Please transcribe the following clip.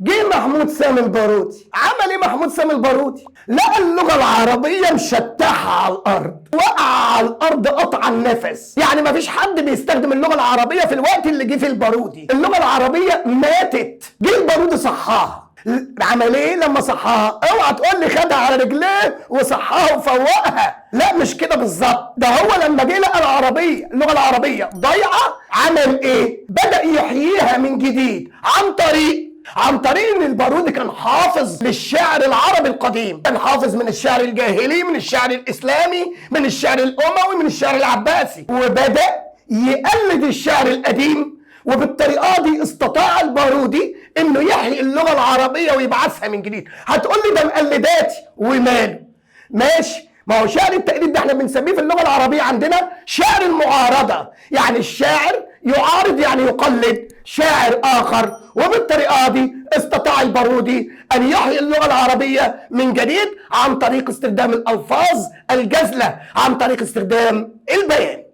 جه محمود سامي البارودي. عمل ايه محمود سامي البارودي؟ لقى اللغه العربيه مشتحه على الارض، وقع على الارض قطع النفس. يعني مفيش حد بيستخدم اللغه العربيه في الوقت اللي جه فيه البارودي. اللغه العربيه ماتت. جه البارودي صحاها. عمل ايه لما صحاها؟ اوعى تقول لي خدها على رجليه وصحاها وفوقها. لا، مش كده بالظبط. ده هو لما جه لقى اللغه العربيه ضايعه، عمل ايه؟ بدأ يحييها من جديد عن طريق ان البارودي كان حافظ للشعر العربي القديم، كان حافظ من الشعر الجاهلي، من الشعر الاسلامي، من الشعر الاموي، من الشعر العباسي، وبدأ يقلد الشعر القديم. وبالطريقه دي استطاع البارودي انه يحيي اللغه العربيه ويبعثها من جديد. هتقول لي ده مقلداتي، وماله؟ ماشي، ما هو شعر التقليد ده احنا بنسميه في اللغه العربيه عندنا شعر المعارضه. يعني الشاعر يعارض، يعني يقلد شاعر اخر. وبالطريقه دي استطاع البارودي ان يحيي اللغه العربيه من جديد عن طريق استخدام الالفاظ الجزله، عن طريق استخدام البيان.